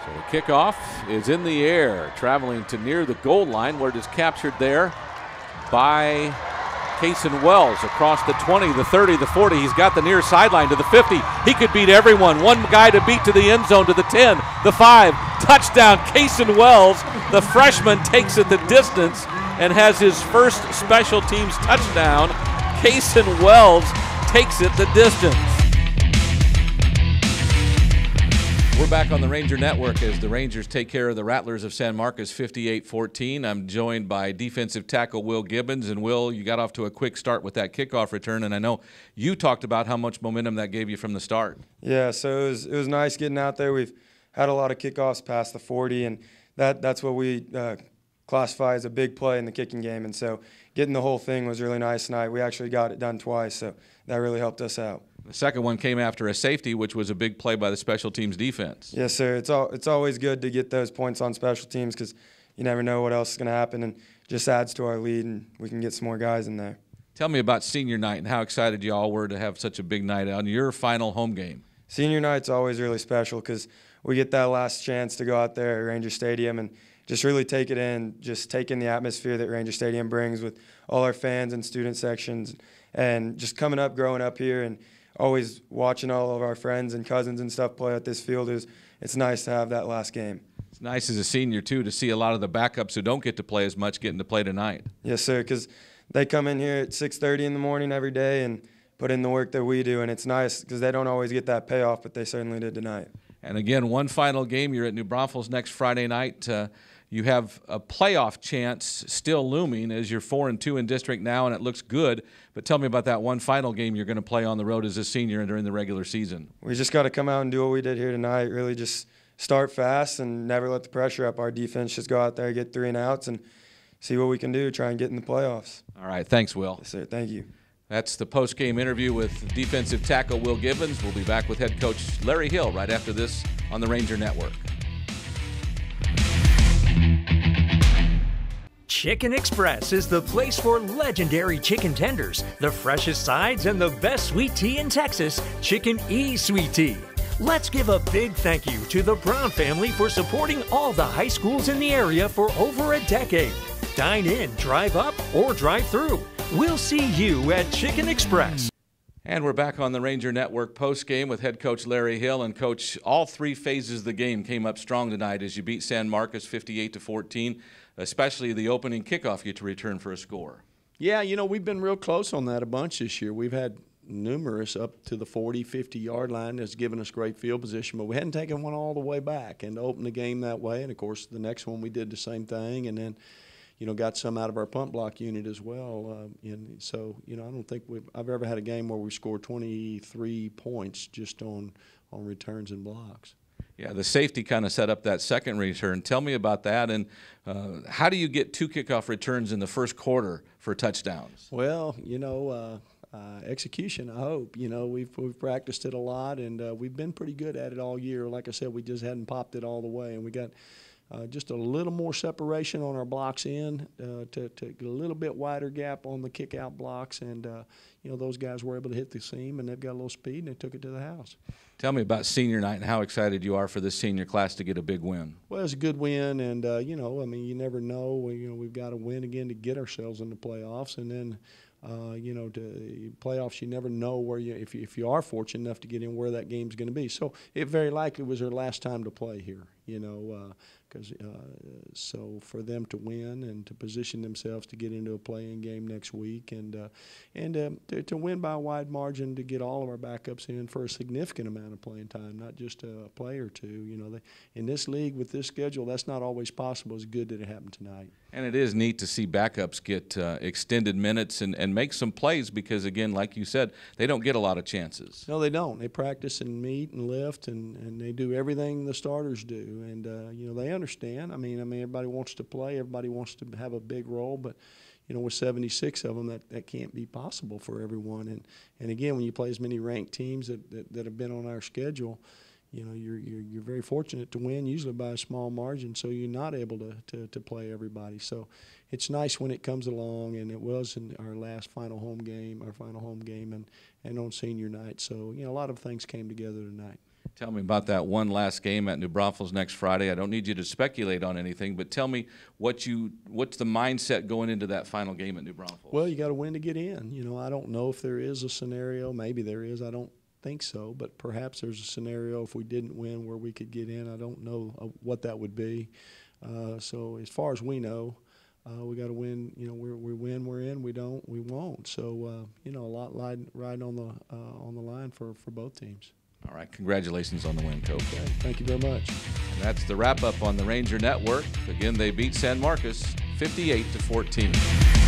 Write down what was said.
So the kickoff is in the air, traveling to near the goal line where it is captured there by Cason Wells across the 20, the 30, the 40. He's got the near sideline to the 50. He could beat everyone. One guy to beat to the end zone to the 10, the 5. Touchdown, Cason Wells. The freshman takes it the distance and has his first special teams touchdown. Cason Wells takes it the distance. We're back on the Ranger Network as the Rangers take care of the Rattlers of San Marcos 58-14. I'm joined by defensive tackle Will Gibbens. And Will, you got off to a quick start with that kickoff return, and I know you talked about how much momentum that gave you from the start. Yeah, so it was nice getting out there. We've had a lot of kickoffs past the 40, and that's what we classify as a big play in the kicking game. And so getting the whole thing was really nice tonight. We actually got it done twice, so that really helped us out. The second one came after a safety, which was a big play by the special teams defense. Yes, sir. It's always good to get those points on special teams because you never know what else is going to happen, and just adds to our lead, and we can get some more guys in there. Tell me about senior night and how excited you all were to have such a big night on your final home game. Senior night's always really special because we get that last chance to go out there at Ranger Stadium and just really take it in, just take in the atmosphere that Ranger Stadium brings with all our fans and student sections, and just coming up, growing up here, and always watching all of our friends and cousins and stuff play at this field. It's nice to have that last game. It's nice as a senior, too, to see a lot of the backups who don't get to play as much getting to play tonight. Yes, sir, because they come in here at 6:30 in the morning every day and put in the work that we do, and it's nice because they don't always get that payoff, but they certainly did tonight. And again, one final game. You're at New Braunfels next Friday night. You have a playoff chance still looming as you're 4-2 in district now, and it looks good. But tell me about that one final game you're going to play on the road as a senior and during the regular season. We just got to come out and do what we did here tonight, really just start fast and never let the pressure up. Our defense just go out there, get 3 and outs, and see what we can do, try and get in the playoffs. All right, thanks, Will. Yes, sir. Thank you. That's the post-game interview with defensive tackle Will Gibbens. We'll be back with head coach Larry Hill right after this on the Ranger Network. Chicken Express is the place for legendary chicken tenders, the freshest sides, and the best sweet tea in Texas, Chicken E Sweet Tea. Let's give a big thank you to the Brown family for supporting all the high schools in the area for over a decade. Dine in, drive up, or drive through. We'll see you at Chicken Express. And we're back on the Ranger Network post-game with head coach Larry Hill. And, Coach, all 3 phases of the game came up strong tonight as you beat San Marcos 58-14, especially the opening kickoff you to return for a score. Yeah, you know, we've been real close on that a bunch this year. We've had numerous up to the 40, 50-yard line that's given us great field position, but we hadn't taken one all the way back and to open the game that way. And, of course, the next one we did the same thing, and then, you know, got some out of our punt block unit as well. And so, you know, I don't think I've ever had a game where we scored 23 points just on returns and blocks. Yeah, the safety kind of set up that second return. Tell me about that, and how do you get 2 kickoff returns in the first quarter for touchdowns? Well, you know, execution, I hope. You know, we've practiced it a lot, and we've been pretty good at it all year. Like I said, we just hadn't popped it all the way, and we got just a little more separation on our blocks in to get a little bit wider gap on the kick-out blocks, and, you know, those guys were able to hit the seam, and they've got a little speed, and they took it to the house. Tell me about senior night and how excited you are for this senior class to get a big win. Well, it's a good win, and, you know, I mean, you never know. You know, we've got to win again to get ourselves in the playoffs, and then you know, to playoffs, you never know where if you are fortunate enough to get in, where that game's going to be. So it very likely was their last time to play here, you know, so for them to win and to position themselves to get into a play-in game next week, and to win by a wide margin, to get all of our backups in for a significant amount of playing time, not just a play or two. You know, in this league with this schedule, that's not always possible. It's good that it happened tonight. And it is neat to see backups get extended minutes and make some plays because, again, like you said, they don't get a lot of chances. No, they don't. They practice and meet and lift, and they do everything the starters do. And, you know, they understand. I mean, everybody wants to play. Everybody wants to have a big role. But, you know, with 76 of them, that can't be possible for everyone. And again, when you play as many ranked teams that have been on our schedule, you know, you're very fortunate to win, usually by a small margin, so you're not able to play everybody. So it's nice when it comes along, and it was in our final home game, and on senior night. So, you know, a lot of things came together tonight. Tell me about that one last game at New Braunfels next Friday. I don't need you to speculate on anything, but tell me what's the mindset going into that final game at New Braunfels? Well, you got to win to get in. You know, I don't know if there is a scenario. Maybe there is. I don't think so, but perhaps there's a scenario if we didn't win where we could get in. I don't know what that would be. So as far as we know, we got to win. You know, we win, we're in. We don't, we won't. So you know, a lot riding on the line for both teams. All right, congratulations on the win, Coach. Okay, thank you very much. And that's the wrap-up on the Ranger Network. Again, they beat San Marcos 58-14.